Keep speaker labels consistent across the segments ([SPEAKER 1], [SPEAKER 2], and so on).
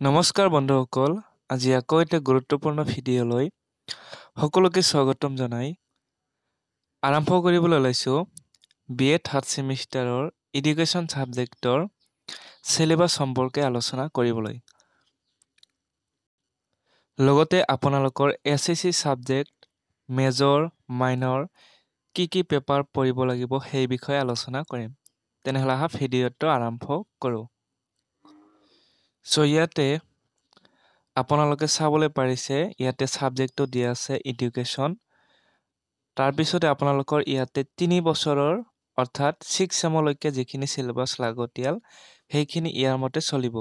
[SPEAKER 1] নমস্কাৰ বন্ধুসকল, আজি আকৌ এটা গুৰুত্বপূৰ্ণ ভিডিঅ'লৈ সকলোকে স্বাগতম জনাই আৰম্ভ কৰিবলৈ লৈছোঁ BA থাৰ্ড ছেমিষ্টাৰৰ এডুকেশ্যন ছাবজেক্টৰ চিলেবাছ সম্পৰ্কে আলোচনা কৰিবলৈ। লগতে আপোনালোকৰ SSC ছাবজেক্ট মেজৰ মাইনৰ কি পেপাৰ পঢ়িব লাগিব সেই বিষয়ে আলোচনা কৰিম। তেনেহ'লে আহা ভিডিঅ'টো আৰম্ভ কৰোঁ। ইয়াতে আপোনালোকে চাবলৈ পাৰিছে ইয়াতে সাবজেক্টটো দিয়া আছে এডুকেশ্যন। তাৰপিছতে আপোনালোকৰ ইয়াতে 3 বছৰৰ অৰ্থাৎ 6 চেমলৈকে যিখিনি সিলেবাস লাগতিয়াল সেইখিনি ইয়াৰ মতে চলিব।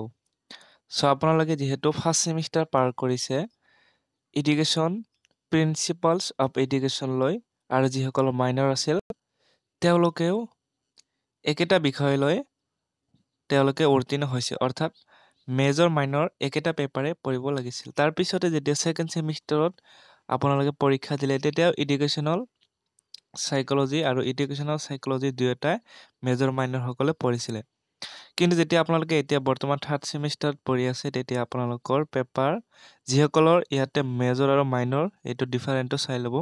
[SPEAKER 1] আপোনালোকে যেহেতু ফাৰ্ষ্ট সেমিষ্টাৰ পাৰ কৰিছে এডুকেশ্যন প্ৰিন্সিপালছ অফ এডুকেশ্যন লৈ আৰু যিসকল মাইনৰ আছিল তেওঁলোকেও একেটা বিষয় লৈ তেওঁলোকে উত্তীৰ্ণ হৈছে, অৰ্থাৎ মেজৰ মাইনৰ একেটা পেপাৰে পঢ়িব লাগিছিল। তাৰ পিছতে যেতিয়া সেকেন্ড সেমিষ্টাৰত আপোনালোকে পৰীক্ষা দিলে তেতিয়া এডুকেশ্যনাল সাইকোলজি আৰু এডুকেশ্যনাল সাইকোলজি দুয়োটা মেজৰ মাইনৰ সকলে পঢ়িছিলে। কিন্তু যেতিয়া আপোনালোকে এতিয়া বৰ্তমান থাৰ্ড সেমিষ্টাৰত পঢ়ি আছে তেতিয়া আপোনালোকৰ পেপাৰ যিসকলৰ ইয়াতে মেজৰ আৰু মাইনৰ এইটো ডিফাৰেন্টটো চাই ল'ব।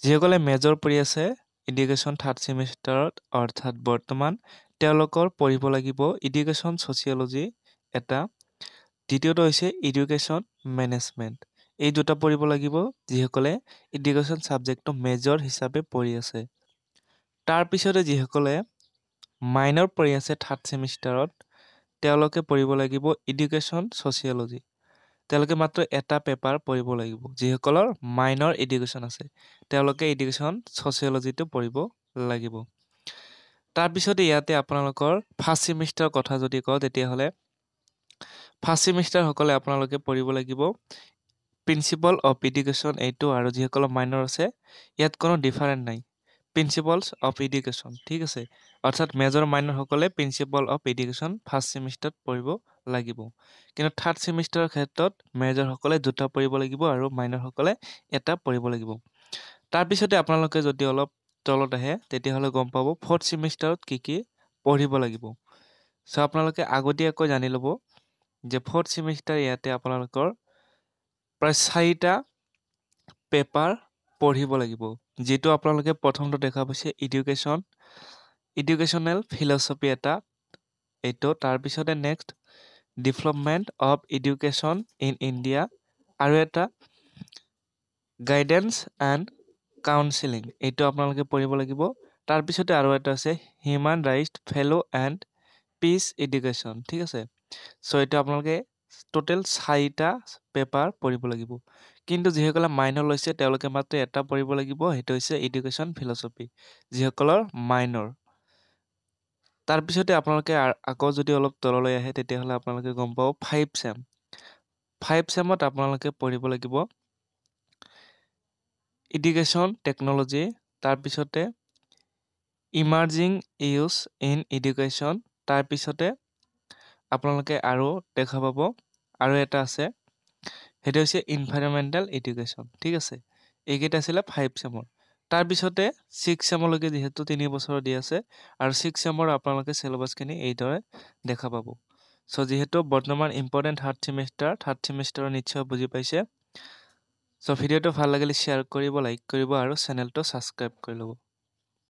[SPEAKER 1] যিসকলে মেজৰ পঢ়ি আছে এডুকেশ্যন থাৰ্ড সেমিষ্টাৰত অৰ্থাৎ বৰ্তমান তেওঁলোকৰ পঢ়িব লাগিব এডুকেশ্যন ছচিয়লজি এটা, দ্বিতীয়টো হৈছে এডুকেশ্যন মেনেজমেন্ট। এই দুটা পঢ়িব লাগিব যিসকলে এডুকেশ্যন সাবজেক্টটো মেজৰ হিচাপে পঢ়ি আছে। তাৰ পিছতে যিসকলে মাইনৰ পঢ়ি আছে থাৰ্ড সেমিষ্টাৰত তেওঁলোকে পঢ়িব লাগিব এডুকেশ্যন ছচিয়লজি। তেওঁলোকে মাত্ৰ এটা পেপাৰ পঢ়িব লাগিব। যিসকলৰ মাইনৰ এডুকেশ্যন আছে তেওঁলোকে এডুকেশ্যন ছচিয়লজিটো পঢ়িব লাগিব। তাৰ পিছতে ইয়াতে আপোনালোকৰ ফাৰ্ষ্ট সেমিষ্টাৰৰ কথা যদি কওঁ তেতিয়াহ'লে ফাৰ্ষ্ট সেমিষ্টাৰ সকলে আপোনালোকে পঢ়িব লাগিব প্ৰিন্সিপাল অফ এডুকেশ্যন এইটো, আৰু যিসকলৰ মাইনৰ আছে ইয়াত কোনো ডিফাৰেন্ট নাই, প্ৰিন্সিপালছ অফ এডুকেশ্যন, ঠিক আছে। অৰ্থাৎ মেজৰ মাইনৰ সকলে প্ৰিন্সিপাল অফ এডুকেশ্যন ফাৰ্ষ্ট সেমিষ্টাৰত পঢ়িব লাগিব। কিন্তু থাৰ্ড সেমিষ্টাৰৰ ক্ষেত্ৰত মেজৰ সকলে দুটা পঢ়িব লাগিব আৰু মাইনৰ সকলে এটা পঢ়িব লাগিব। তাৰ পিছতে আপোনালোকে যদি অলপ তলত আহে তেতিয়াহ'লে গম পাব ফৰ্থ সেমিষ্টাৰত কি পঢ়িব লাগিব। আপোনালোকে আগতীয়াকৈ জানি ল'ব যে ফৰ্থ সেমিষ্টাৰ ইয়াতে আপোনালোকৰ প্ৰায় 4টা পেপাৰ পঢ়িব লাগিব। যেটো আপোনালোকে প্ৰথমটো দেখা পাইছে এডুকেশ্যনেল ফিলচফি এটা এইটো, তাৰ পিছতে next development of education in India আৰু এটা গাইডেন্স এণ্ড কাউন্সেলিং এইটো আপোনালোকে পঢ়িব লাগিব। তাৰ পিছতে আৰু এটা আছে human rights fellow and piece education, ঠিক আছে। এইটো আপোনালোকে টোটেল 4টা পেপাৰ পঢ়িব লাগিব। কিন্তু যিসকলে মাইনৰ লৈছে তেওঁলোকে মাত্ৰ এটা পঢ়িব লাগিব, সেইটো হৈছে এডুকেশ্যন ফিলচফি যিসকলৰ মাইনৰ। তাৰ পিছতে আপোনালোকে আকৌ যদি অলপ তললৈ আহে তেতিয়াহ'লে আপোনালোকে গম পাব 5 চেমত আপোনালোকে পঢ়িব লাগিব এডুকেশ্যন টেকনলজি, তাৰ পিছতে ইমাৰ্জিং ইউজ ইন এডুকেশ্যন, তাৰ পিছতে আপোনালোকে আৰু দেখা পাব আৰু এটা আছে সেইটো হৈছে এনভাইৰনমেন্টেল এডুকেশ্যন, ঠিক আছে। এইকেইটা আছিলে 5 চেমৰ। তাৰ পিছতে 6 চেমলৈকে যেহেতু 3 বছৰ দি আছে আৰু 6 চেমৰ আপোনালোকে সিলেবাসখিনি এইদৰে দেখা পাব। যিহেতু বৰ্তমান ইম্পৰ্টেন্ট থাৰ্ড সেমিষ্টাৰ নিশ্চয় বুজি পাইছে। ভিডিঅ'টো ভাল লাগিলে শ্বেয়াৰ কৰিব, লাইক কৰিব আৰু চেনেলটো ছাবস্ক্ৰাইব কৰি ল'ব।